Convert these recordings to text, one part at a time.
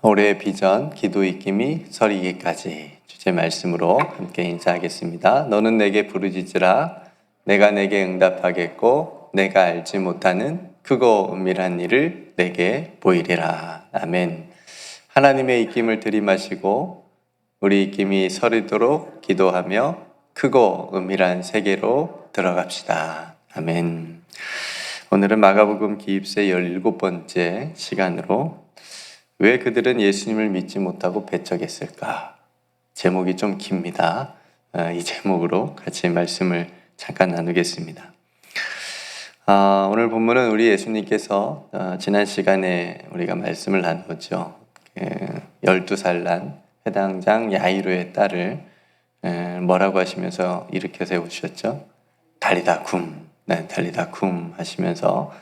올해의 비전, 기도 익힘이 설이기까지 주제 말씀으로 함께 인사하겠습니다. 너는 내게 부르짖으라. 내가 내게 응답하겠고 내가 알지 못하는 크고 은밀한 일을 내게 보이리라. 아멘. 하나님의 익힘을 들이마시고 우리 익힘이 설이도록 기도하며 크고 은밀한 세계로 들어갑시다. 아멘. 오늘은 마가복음 기입세 17번째 시간으로 왜 그들은 예수님을 믿지 못하고 배척했을까? 제목이 좀 깁니다. 이 제목으로 같이 말씀을 잠깐 나누겠습니다. 오늘 본문은 우리 예수님께서 지난 시간에 우리가 말씀을 나누었죠. 12살 난 회당장 야이로의 딸을 뭐라고 하시면서 일으켜 세우셨죠? 달리다 쿰, 달리다 쿰 하시면서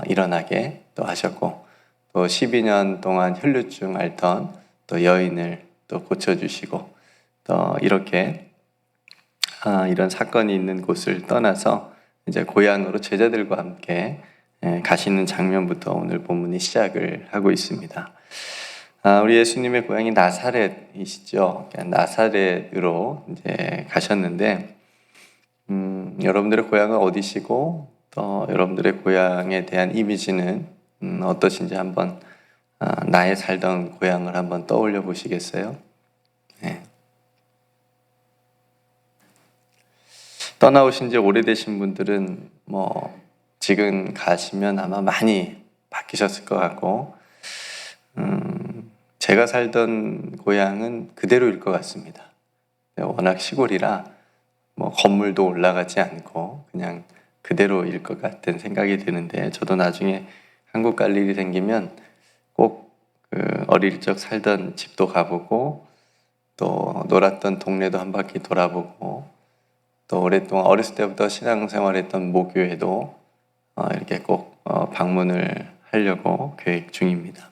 일어나게 또 하셨고, 또 12년 동안 혈루증 앓던 또 여인을 또 고쳐주시고, 또 이렇게 이런 사건이 있는 곳을 떠나서 이제 고향으로 제자들과 함께 가시는 장면부터 오늘 본문이 시작을 하고 있습니다. 우리 예수님의 고향이 나사렛이시죠. 나사렛으로 이제 가셨는데, 여러분들의 고향은 어디시고 또 여러분들의 고향에 대한 이미지는 어떠신지 한번 나의 살던 고향을 한번 떠올려 보시겠어요? 네. 떠나오신 지 오래되신 분들은 지금 가시면 아마 많이 바뀌셨을 것 같고, 제가 살던 고향은 그대로일 것 같습니다. 워낙 시골이라 건물도 올라가지 않고 그냥 그대로일 것 같은 생각이 드는데, 저도 나중에 한국 갈 일이 생기면 꼭 어릴 적 살던 집도 가보고 또 놀았던 동네도 한 바퀴 돌아보고, 또 오랫동안 어렸을 때부터 신앙생활했던 모교회도 이렇게 꼭 방문을 하려고 계획 중입니다.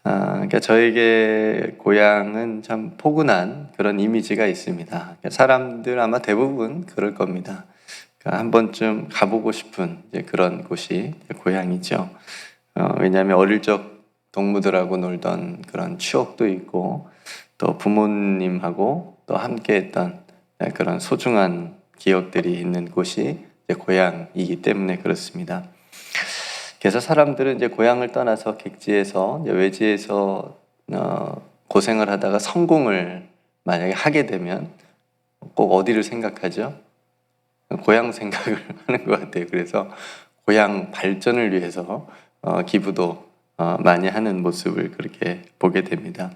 그러니까 저에게 고향은 참 포근한 그런 이미지가 있습니다. 그러니까 사람들 아마 대부분 그럴 겁니다. 그러니까 한 번쯤 가보고 싶은 그런 곳이 고향이죠. 왜냐하면 어릴 적 동무들하고 놀던 그런 추억도 있고, 또 부모님하고 또 함께했던 그런 소중한 기억들이 있는 곳이 고향이기 때문에 그렇습니다. 그래서 사람들은 이제 고향을 떠나서 객지에서 외지에서 고생을 하다가 성공을 만약에 하게 되면 꼭 어디를 생각하죠? 고향 생각을 하는 것 같아요. 그래서 고향 발전을 위해서 기부도 많이 하는 모습을 그렇게 보게 됩니다.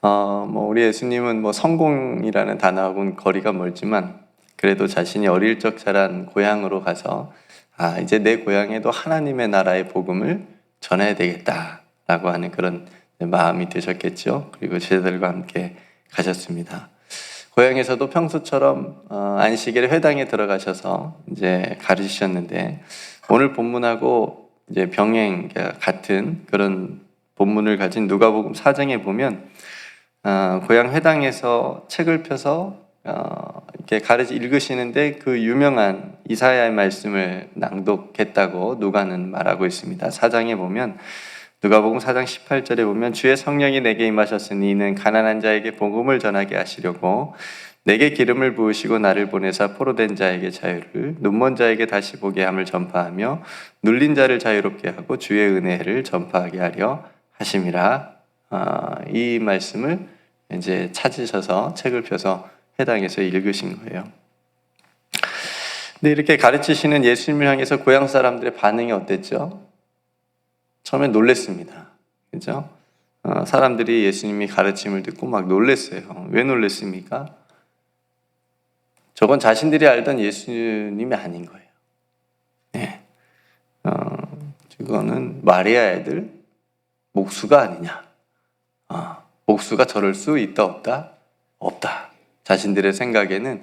우리 예수님은 성공이라는 단어하고는 거리가 멀지만 그래도 자신이 어릴 적 자란 고향으로 가서 이제 내 고향에도 하나님의 나라의 복음을 전해야 되겠다라고 하는 그런 마음이 드셨겠죠. 그리고 제자들과 함께 가셨습니다. 고향에서도 평소처럼 안식일에 회당에 들어가셔서 이제 가르치셨는데, 오늘 본문하고 이제 병행 같은 그런 본문을 가진 누가복음 4장에 보면 고향 회당에서 책을 펴서 이렇게 읽으시는데 그 유명한 이사야의 말씀을 낭독했다고 누가는 말하고 있습니다. 4장에 보면, 누가복음 4장 18절에 보면, 주의 성령이 내게 임하셨으니 이는 가난한 자에게 복음을 전하게 하시려고 내게 기름을 부으시고 나를 보내사 포로된 자에게 자유를, 눈먼 자에게 다시 보게 함을 전파하며 눌린 자를 자유롭게 하고 주의 은혜를 전파하게 하려 하심이라. 이 말씀을 이제 찾으셔서 책을 펴서 회당에서 읽으신 거예요. 근데 이렇게 가르치시는 예수님을 향해서 고향 사람들의 반응이 어땠죠? 처음에 놀랬습니다. 그죠? 사람들이 예수님이 가르침을 듣고 막 놀랬어요. 왜 놀랬습니까? 저건 자신들이 알던 예수님이 아닌 거예요. 네. 그거는 마리아 애들 목수가 아니냐? 목수가 저럴 수 있다 없다? 없다. 자신들의 생각에는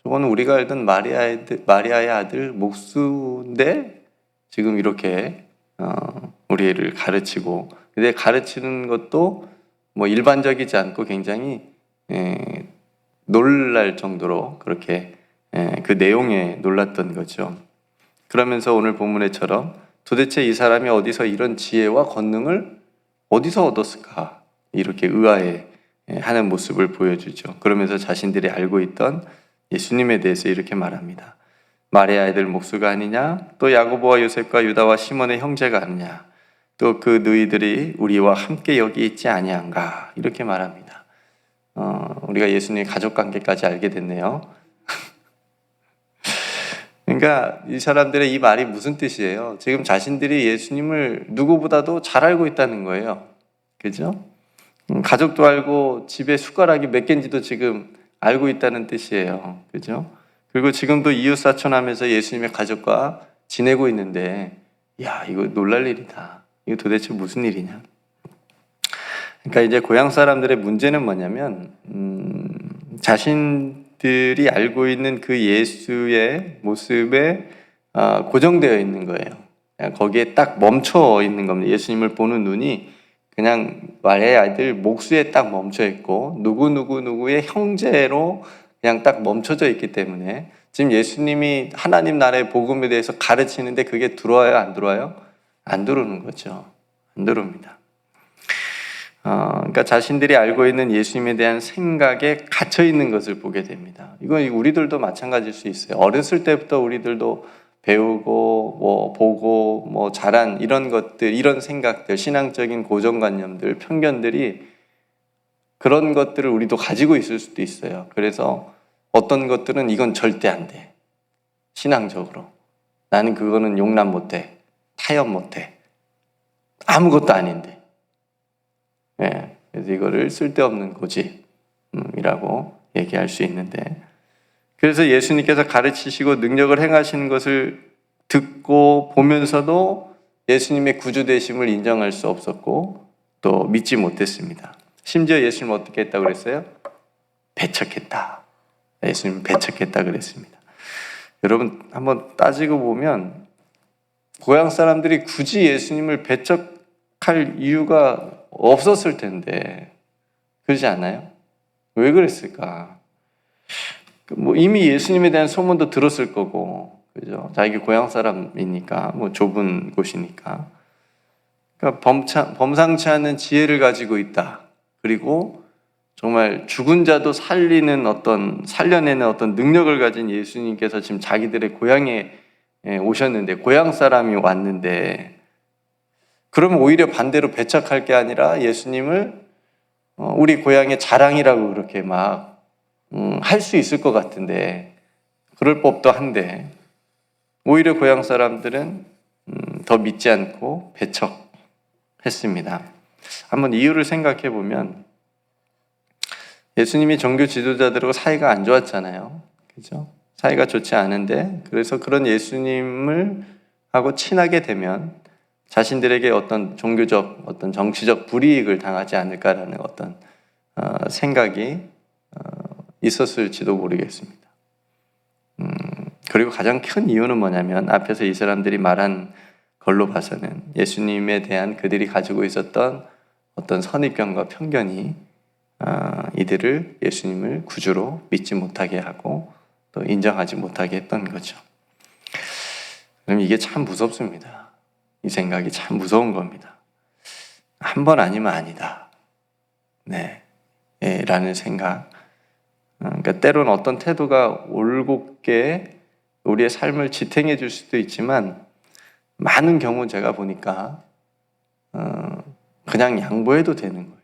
저거는 우리가 알던 마리아의 아들 목수인데 지금 이렇게 우리를 가르치고, 근데 가르치는 것도 일반적이지 않고 굉장히 놀랄 정도로 그렇게 그 내용에 놀랐던 거죠. 그러면서 오늘 본문에처럼 도대체 이 사람이 어디서 이런 지혜와 권능을 어디서 얻었을까? 이렇게 의아해 하는 모습을 보여주죠. 그러면서 자신들이 알고 있던 예수님에 대해서 이렇게 말합니다. 말의 아이들 목수가 아니냐? 또 야고보와 요셉과 유다와 시몬의 형제가 아니냐? 또 그 너희들이 우리와 함께 여기 있지 아니한가? 이렇게 말합니다. 우리가 예수님의 가족 관계까지 알게 됐네요. 그러니까 이 사람들의 이 말이 무슨 뜻이에요? 지금 자신들이 예수님을 누구보다도 잘 알고 있다는 거예요. 그죠? 가족도 알고 집에 숟가락이 몇 개인지도 지금 알고 있다는 뜻이에요. 그죠? 그리고 지금도 이웃사촌하면서 예수님의 가족과 지내고 있는데, 야, 이거 놀랄 일이다. 이거 도대체 무슨 일이냐? 그러니까 이제 고향 사람들의 문제는 뭐냐면, 자신들이 알고 있는 그 예수의 모습에 고정되어 있는 거예요. 거기에 딱 멈춰 있는 겁니다. 예수님을 보는 눈이 그냥 말의 아이들 목수에 딱 멈춰 있고 누구의 형제로 그냥 딱 멈춰져 있기 때문에 지금 예수님이 하나님 나라의 복음에 대해서 가르치는데 그게 들어와요? 안 들어와요? 안 들어오는 거죠. 안 들어옵니다. 그러니까 자신들이 알고 있는 예수님에 대한 생각에 갇혀 있는 것을 보게 됩니다. 이건 우리들도 마찬가지일 수 있어요. 어렸을 때부터 우리들도 배우고 보고 자란 이런 것들, 이런 생각들, 신앙적인 고정관념들, 편견들이 그런 것들을 우리도 가지고 있을 수도 있어요. 그래서 어떤 것들은 이건 절대 안 돼. 신앙적으로. 나는 그거는 용납 못해. 타협 못해. 아무것도 아닌데. 네, 그래서 이거를 쓸데없는 고집이라고 얘기할 수 있는데, 그래서 예수님께서 가르치시고 능력을 행하시는 것을 듣고 보면서도 예수님의 구주되심을 인정할 수 없었고 또 믿지 못했습니다. 심지어 예수님 어떻게 했다고 그랬어요? 배척했다. 예수님 배척했다 그랬습니다. 여러분 한번 따지고 보면 고향 사람들이 굳이 예수님을 배척할 이유가 없었을 텐데 그러지 않아요? 왜 그랬을까? 이미 예수님에 대한 소문도 들었을 거고, 그죠? 자기 고향 사람이니까, 좁은 곳이니까. 그러니까 범상치 않은 지혜를 가지고 있다. 그리고 정말 죽은 자도 살려내는 어떤 능력을 가진 예수님께서 지금 자기들의 고향에 오셨는데, 고향 사람이 왔는데, 그러면 오히려 반대로 배척할 게 아니라 예수님을 우리 고향의 자랑이라고 그렇게 할 수 있을 것 같은데, 그럴 법도 한데, 오히려 고향 사람들은 더 믿지 않고 배척했습니다. 한번 이유를 생각해 보면, 예수님이 종교 지도자들하고 사이가 안 좋았잖아요. 그죠? 사이가 좋지 않은데, 그래서 그런 예수님을 하고 친하게 되면 자신들에게 어떤 종교적, 어떤 정치적 불이익을 당하지 않을까라는 어떤 생각이 있었을지도 모르겠습니다. 그리고 가장 큰 이유는 뭐냐면 앞에서 이 사람들이 말한 걸로 봐서는 예수님에 대한 그들이 가지고 있었던 어떤 선입견과 편견이 이들을 예수님을 구주로 믿지 못하게 하고 또 인정하지 못하게 했던 거죠. 그럼 이게 참 무섭습니다. 이 생각이 참 무서운 겁니다. 한 번 아니면 아니다. 네, 라는 생각. 그러니까 때로는 어떤 태도가 올곧게 우리의 삶을 지탱해 줄 수도 있지만 많은 경우 제가 보니까 그냥 양보해도 되는 거예요.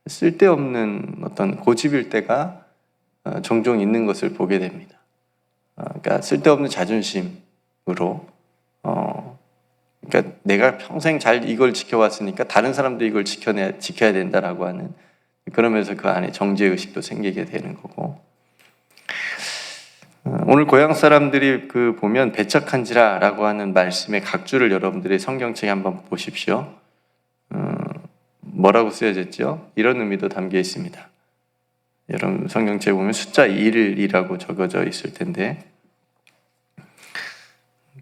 쓸데없는 어떤 고집일 때가 종종 있는 것을 보게 됩니다. 그러니까 쓸데없는 자존심으로 그러니까 내가 평생 잘 이걸 지켜왔으니까 다른 사람도 이걸 지켜야 된다라고 하는, 그러면서 그 안에 정죄의식도 생기게 되는 거고, 오늘 고향 사람들이 보면 배척한지라 라고 하는 말씀의 각주를 여러분들이 성경책에 한번 보십시오. 뭐라고 쓰여졌죠? 이런 의미도 담겨 있습니다. 여러분 성경책에 보면 숫자 1이라고 적어져 있을 텐데,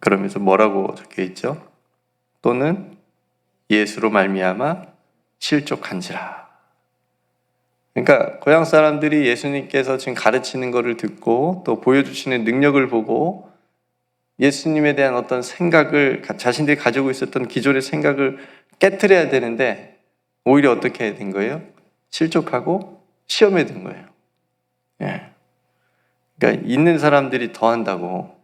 그러면서 뭐라고 적혀 있죠? 또는 예수로 말미암아 실족한지라. 그러니까 고향 사람들이 예수님께서 지금 가르치는 것을 듣고 또 보여주시는 능력을 보고 예수님에 대한 어떤 생각을 자신들이 가지고 있었던 기존의 생각을 깨트려야 되는데 오히려 어떻게 된 거예요? 실족하고 시험에 든 거예요. 예. 그러니까 있는 사람들이 더 한다고,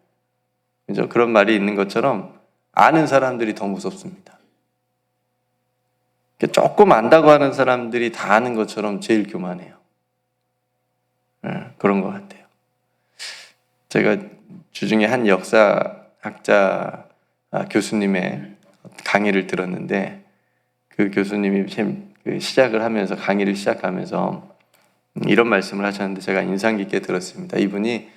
그죠? 그런 말이 있는 것처럼 아는 사람들이 더 무섭습니다. 조금 안다고 하는 사람들이 다 아는 것처럼 제일 교만해요. 예, 그런 것 같아요. 제가 주중에 한 역사학자 교수님의 강의를 들었는데 그 교수님이 시작을 하면서 강의를 시작하면서 이런 말씀을 하셨는데 제가 인상 깊게 들었습니다. 이분이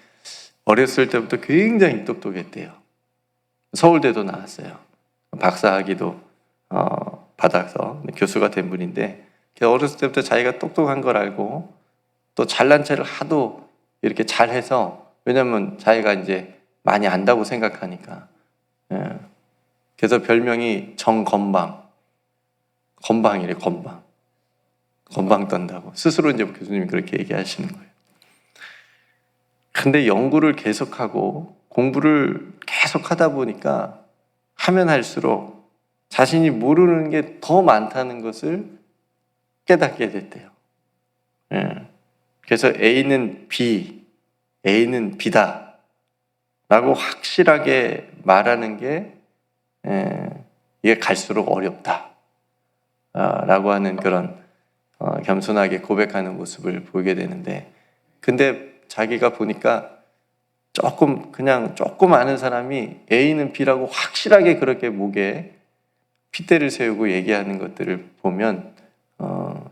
어렸을 때부터 굉장히 똑똑했대요. 서울대도 나왔어요. 박사학위도 받아서 교수가 된 분인데 어렸을 때부터 자기가 똑똑한 걸 알고 또 잘난 체를 하도 이렇게 잘해서, 왜냐면 자기가 이제 많이 안다고 생각하니까. 예. 그래서 별명이 정건방. 건방이래, 건방. 건방 떤다고. 스스로 이제 교수님이 그렇게 얘기하시는 거예요. 근데 연구를 계속하고 공부를 계속 하다 보니까 하면 할수록 자신이 모르는 게 더 많다는 것을 깨닫게 됐대요. 예. 그래서 A는 B, A는 B다 라고 확실하게 말하는 게 이게 갈수록 어렵다 라고 하는 그런 겸손하게 고백하는 모습을 보게 되는데, 근데 자기가 보니까 조금 아는 사람이 A는 B라고 확실하게 그렇게 목에 핏대를 세우고 얘기하는 것들을 보면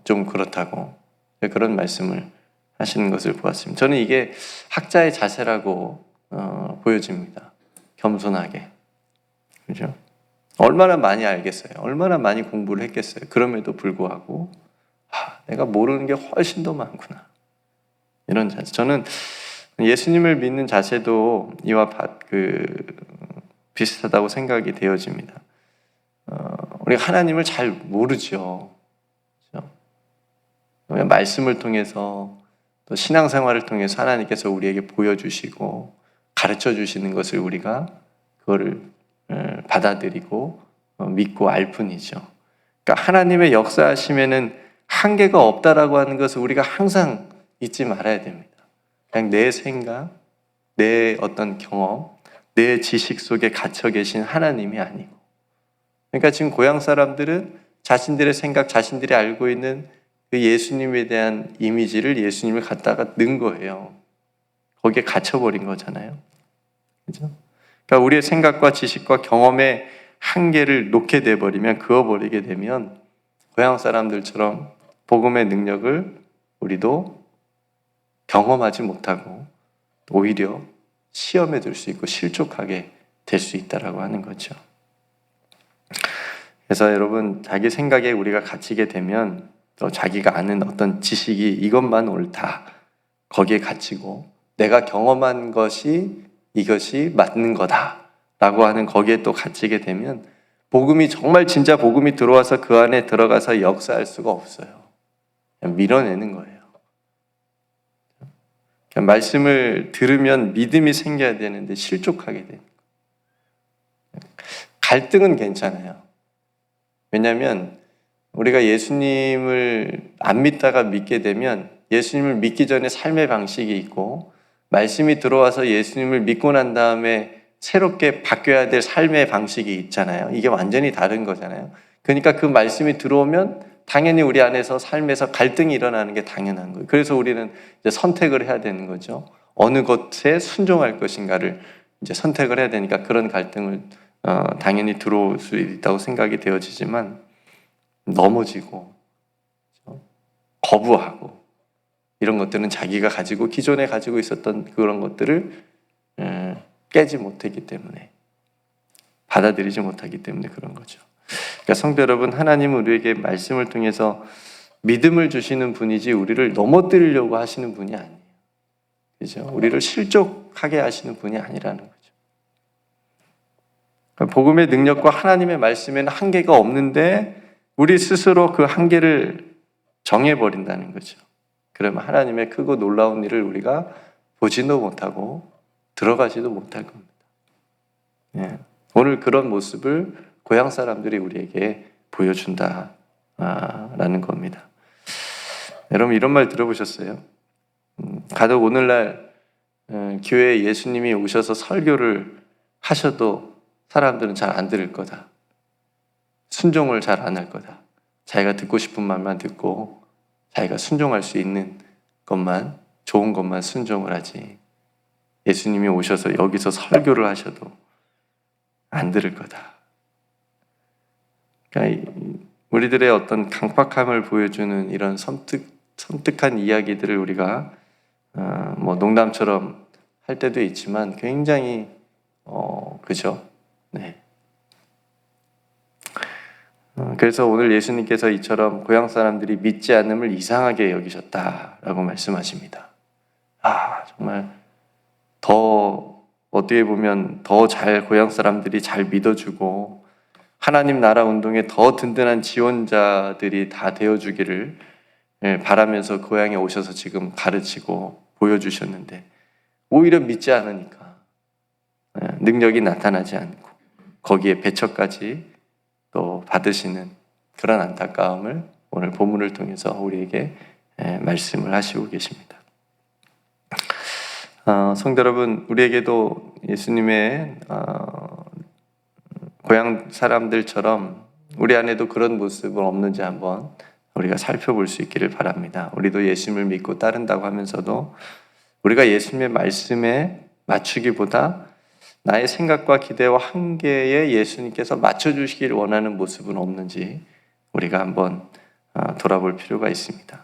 좀 그렇다고 그런 말씀을 하시는 것을 보았습니다. 저는 이게 학자의 자세라고 보여집니다. 겸손하게. 그죠? 얼마나 많이 알겠어요. 얼마나 많이 공부를 했겠어요. 그럼에도 불구하고 내가 모르는 게 훨씬 더 많구나. 이런 자세. 저는 예수님을 믿는 자세도 이와 비슷하다고 생각이 되어집니다. 우리가 하나님을 잘 모르죠. 그렇죠? 말씀을 통해서 또 신앙생활을 통해서 하나님께서 우리에게 보여주시고 가르쳐 주시는 것을 우리가 그거를 받아들이고 믿고 알 뿐이죠. 그러니까 하나님의 역사하심에는 한계가 없다라고 하는 것을 우리가 항상 잊지 말아야 됩니다. 그냥 내 생각, 내 어떤 경험, 내 지식 속에 갇혀 계신 하나님이 아니고, 그러니까 지금 고향 사람들은 자신들의 생각, 자신들이 알고 있는 그 예수님에 대한 이미지를 예수님을 갖다가 넣은 거예요. 거기에 갇혀버린 거잖아요. 그죠? 그러니까 우리의 생각과 지식과 경험의 한계를 놓게 돼버리면, 그어버리게 되면 고향 사람들처럼 복음의 능력을 우리도 경험하지 못하고 오히려 시험에 들 수 있고 실족하게 될 수 있다라고 하는 거죠. 그래서 여러분, 자기 생각에 우리가 갇히게 되면 또 자기가 아는 어떤 지식이 이것만 옳다, 거기에 갇히고 내가 경험한 것이 이것이 맞는 거다라고 하는 거기에 또 갇히게 되면 복음이 정말 진짜 복음이 들어와서 그 안에 들어가서 역사할 수가 없어요. 그냥 밀어내는 거예요. 그냥 말씀을 들으면 믿음이 생겨야 되는데 실족하게 되는 거예요. 갈등은 괜찮아요. 왜냐하면 우리가 예수님을 안 믿다가 믿게 되면 예수님을 믿기 전에 삶의 방식이 있고 말씀이 들어와서 예수님을 믿고 난 다음에 새롭게 바뀌어야 될 삶의 방식이 있잖아요. 이게 완전히 다른 거잖아요. 그러니까 그 말씀이 들어오면 당연히 우리 안에서 삶에서 갈등이 일어나는 게 당연한 거예요. 그래서 우리는 이제 선택을 해야 되는 거죠. 어느 것에 순종할 것인가를 이제 선택을 해야 되니까 그런 갈등을 당연히 들어올 수 있다고 생각이 되어지지만 넘어지고 거부하고 이런 것들은 자기가 가지고 기존에 가지고 있었던 그런 것들을 깨지 못했기 때문에, 받아들이지 못하기 때문에 그런 거죠. 그러니까 성도 여러분, 하나님은 우리에게 말씀을 통해서 믿음을 주시는 분이지 우리를 넘어뜨리려고 하시는 분이 아니에요. 그죠? 우리를 실족하게 하시는 분이 아니라는 거죠. 그러니까 복음의 능력과 하나님의 말씀에는 한계가 없는데 우리 스스로 그 한계를 정해버린다는 거죠. 그러면 하나님의 크고 놀라운 일을 우리가 보지도 못하고 들어가지도 못할 겁니다. 예. 오늘 그런 모습을 고향 사람들이 우리에게 보여준다 라는 겁니다. 여러분 이런 말 들어보셨어요? 가족 오늘날 교회에 예수님이 오셔서 설교를 하셔도 사람들은 잘 안 들을 거다. 순종을 잘 안 할 거다. 자기가 듣고 싶은 말만 듣고 자기가 순종할 수 있는 것만, 좋은 것만 순종을 하지. 예수님이 오셔서 여기서 설교를 하셔도 안 들을 거다. 그러니까 우리들의 어떤 강팍함을 보여주는 이런 섬뜩한 이야기들을 우리가 뭐 농담처럼 할 때도 있지만 굉장히 그죠? 네. 그래서 오늘 예수님께서 이처럼 고향 사람들이 믿지 않음을 이상하게 여기셨다라고 말씀하십니다. 정말 더 어떻게 보면 더 잘 고향 사람들이 잘 믿어주고 하나님 나라 운동에 더 든든한 지원자들이 다 되어주기를 바라면서 고향에 오셔서 지금 가르치고 보여주셨는데 오히려 믿지 않으니까 능력이 나타나지 않고 거기에 배척까지 또 받으시는 그런 안타까움을 오늘 본문을 통해서 우리에게 말씀을 하시고 계십니다. 성도 여러분, 우리에게도 예수님의 고향 사람들처럼 우리 안에도 그런 모습은 없는지 한번 우리가 살펴볼 수 있기를 바랍니다. 우리도 예수님을 믿고 따른다고 하면서도 우리가 예수님의 말씀에 맞추기보다 나의 생각과 기대와 한계에 예수님께서 맞춰주시길 원하는 모습은 없는지 우리가 한번 돌아볼 필요가 있습니다.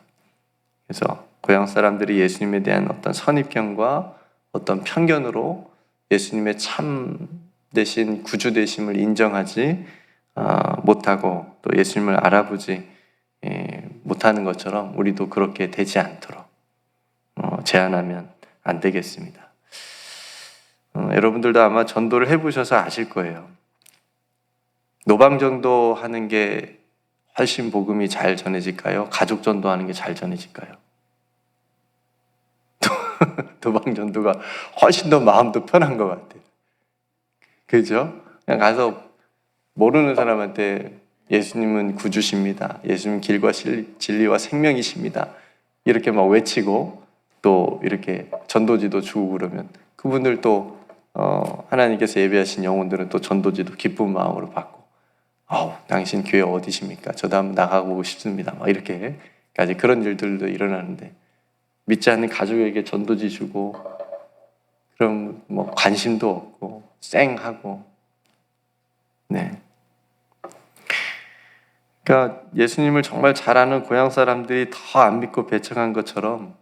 그래서 고향 사람들이 예수님에 대한 어떤 선입견과 어떤 편견으로 예수님의 참 대신 구주 되심을 인정하지 못하고 또 예수님을 알아보지 못하는 것처럼 우리도 그렇게 되지 않도록 제한하면 안 되겠습니다. 여러분들도 아마 전도를 해보셔서 아실 거예요. 노방전도 하는 게 훨씬 복음이 잘 전해질까요? 가족 전도하는 게 잘 전해질까요? 노방전도가 훨씬 더 마음도 편한 것 같아요. 그죠? 그냥 가서 모르는 사람한테 예수님은 구주십니다. 예수님 길과 진리와 생명이십니다. 이렇게 막 외치고 또 이렇게 전도지도 주고 그러면 그분들 또 하나님께서 예비하신 영혼들은 또 전도지도 기쁜 마음으로 받고 당신 교회 어디십니까? 저도 한번 나가보고 싶습니다. 막 이렇게까지 그런 일들도 일어나는데 믿지 않는 가족에게 전도지 주고 그럼 뭐 관심도 없고 쌩하고 네. 그러니까 예수님을 정말 잘 아는 고향 사람들이 더 안 믿고 배척한 것처럼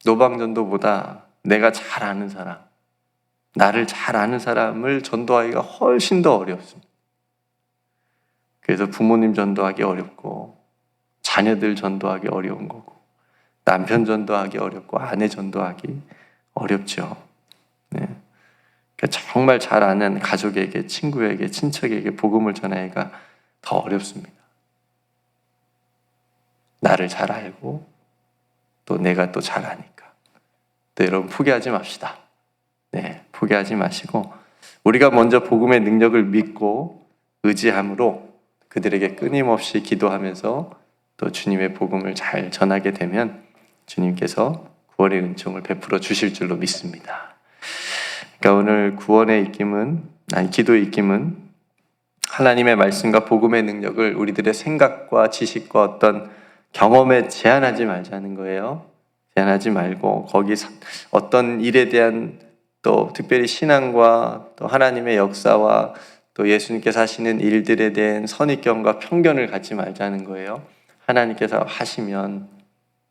노방전도보다 내가 잘 아는 사람, 나를 잘 아는 사람을 전도하기가 훨씬 더 어렵습니다. 그래서 부모님 전도하기 어렵고 자녀들 전도하기 어려운 거고 남편 전도하기 어렵고 아내 전도하기 어렵죠. 네. 그러니까 정말 잘 아는 가족에게, 친구에게, 친척에게 복음을 전하기가 더 어렵습니다. 나를 잘 알고 또 내가 또 잘 아니까. 또 여러분 포기하지 맙시다. 네, 포기하지 마시고 우리가 먼저 복음의 능력을 믿고 의지함으로 그들에게 끊임없이 기도하면서 또 주님의 복음을 잘 전하게 되면 주님께서 구원의 은총을 베풀어 주실 줄로 믿습니다. 그러니까 오늘 구원의 입김은, 기도의 입김은 하나님의 말씀과 복음의 능력을 우리들의 생각과 지식과 어떤 경험에 제한하지 말자는 거예요. 제한하지 말고 거기 어떤 일에 대한 또 특별히 신앙과 또 하나님의 역사와 또 예수님께서 하시는 일들에 대한 선입견과 편견을 갖지 말자는 거예요. 하나님께서 하시면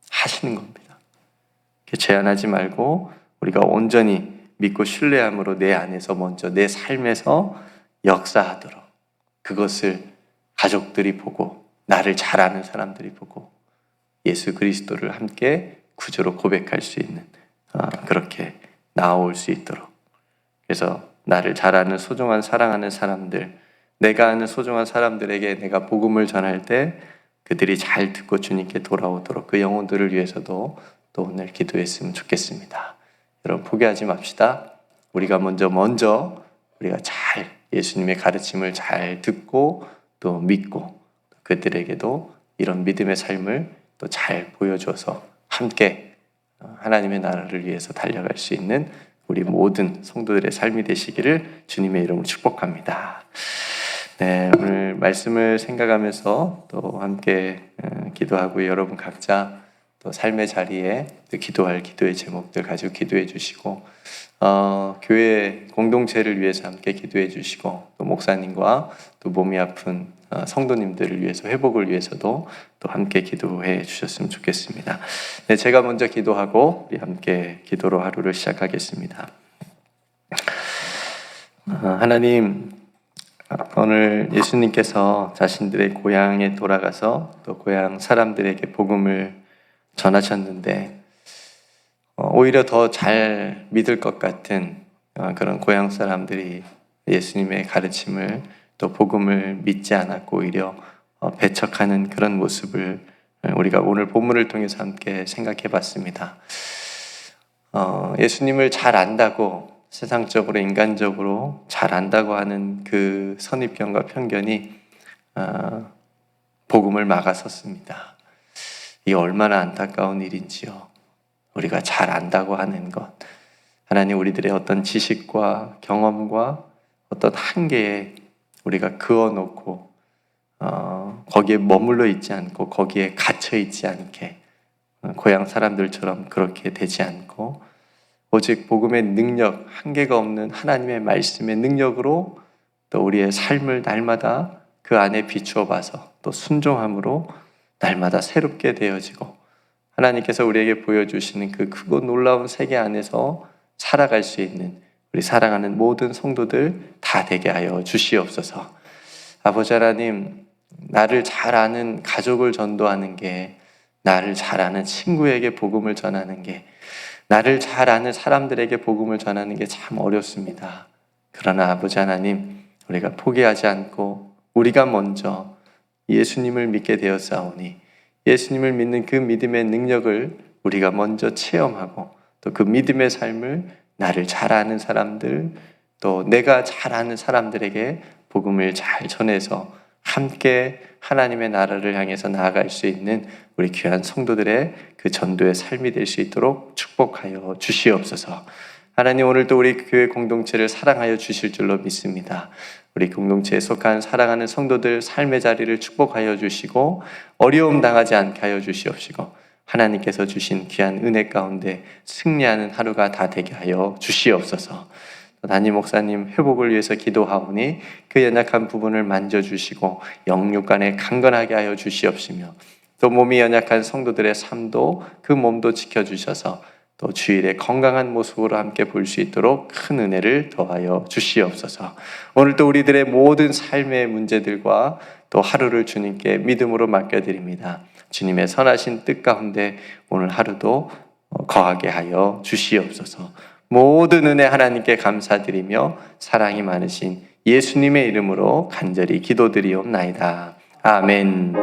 하시는 겁니다. 제한하지 말고 우리가 온전히 믿고 신뢰함으로 내 안에서 먼저 내 삶에서 역사하도록 그것을 가족들이 보고 나를 잘 아는 사람들이 보고 예수 그리스도를 함께 구주로 고백할 수 있는 그렇게 나아올 수 있도록 그래서 나를 잘 아는 소중한 사랑하는 사람들 내가 아는 소중한 사람들에게 내가 복음을 전할 때 그들이 잘 듣고 주님께 돌아오도록 그 영혼들을 위해서도 또 오늘 기도했으면 좋겠습니다. 여러분 포기하지 맙시다. 우리가 먼저 우리가 잘 예수님의 가르침을 잘 듣고 또 믿고 그들에게도 이런 믿음의 삶을 또 잘 보여줘서 함께 하나님의 나라를 위해서 달려갈 수 있는 우리 모든 성도들의 삶이 되시기를 주님의 이름으로 축복합니다. 네, 오늘 말씀을 생각하면서 또 함께 기도하고 여러분 각자 또 삶의 자리에 또 기도할 기도의 제목들 가지고 기도해 주시고 교회 공동체를 위해서 함께 기도해 주시고 또 목사님과 또 몸이 아픈 성도님들을 위해서 회복을 위해서도 또 함께 기도해 주셨으면 좋겠습니다. 네, 제가 먼저 기도하고 우리 함께 기도로 하루를 시작하겠습니다. 하나님, 오늘 예수님께서 자신들의 고향에 돌아가서 또 고향 사람들에게 복음을 전하셨는데 오히려 더 잘 믿을 것 같은 그런 고향 사람들이 예수님의 가르침을 또 복음을 믿지 않았고 오히려 배척하는 그런 모습을 우리가 오늘 본문을 통해서 함께 생각해 봤습니다. 예수님을 잘 안다고 세상적으로 인간적으로 잘 안다고 하는 그 선입견과 편견이 복음을 막아섰습니다. 이 얼마나 안타까운 일인지요. 우리가 잘 안다고 하는 것, 하나님 우리들의 어떤 지식과 경험과 어떤 한계에 우리가 그어놓고 거기에 머물러 있지 않고 거기에 갇혀 있지 않게 고향 사람들처럼 그렇게 되지 않고 오직 복음의 능력, 한계가 없는 하나님의 말씀의 능력으로 또 우리의 삶을 날마다 그 안에 비추어 봐서 또 순종함으로 날마다 새롭게 되어지고 하나님께서 우리에게 보여주시는 그 크고 놀라운 세계 안에서 살아갈 수 있는 우리 사랑하는 모든 성도들 다 되게 하여 주시옵소서. 아버지 하나님, 나를 잘 아는 가족을 전도하는 게, 나를 잘 아는 친구에게 복음을 전하는 게, 나를 잘 아는 사람들에게 복음을 전하는 게 참 어렵습니다. 그러나 아버지 하나님, 우리가 포기하지 않고 우리가 먼저 예수님을 믿게 되었사오니 예수님을 믿는 그 믿음의 능력을 우리가 먼저 체험하고 또 그 믿음의 삶을 나를 잘 아는 사람들 또 내가 잘 아는 사람들에게 복음을 잘 전해서 함께 하나님의 나라를 향해서 나아갈 수 있는 우리 귀한 성도들의 그 전도의 삶이 될 수 있도록 축복하여 주시옵소서. 하나님, 오늘도 우리 교회 공동체를 사랑하여 주실 줄로 믿습니다. 우리 공동체에 속한 사랑하는 성도들 삶의 자리를 축복하여 주시고 어려움 당하지 않게 하여 주시옵시고 하나님께서 주신 귀한 은혜 가운데 승리하는 하루가 다 되게 하여 주시옵소서. 담임 목사님 회복을 위해서 기도하오니 그 연약한 부분을 만져주시고 영육간에 강건하게 하여 주시옵시며 또 몸이 연약한 성도들의 삶도 그 몸도 지켜주셔서 또 주일에 건강한 모습으로 함께 볼 수 있도록 큰 은혜를 더하여 주시옵소서. 오늘도 우리들의 모든 삶의 문제들과 또 하루를 주님께 믿음으로 맡겨드립니다. 주님의 선하신 뜻 가운데 오늘 하루도 거하게 하여 주시옵소서. 모든 은혜 하나님께 감사드리며 사랑이 많으신 예수님의 이름으로 간절히 기도드리옵나이다. 아멘.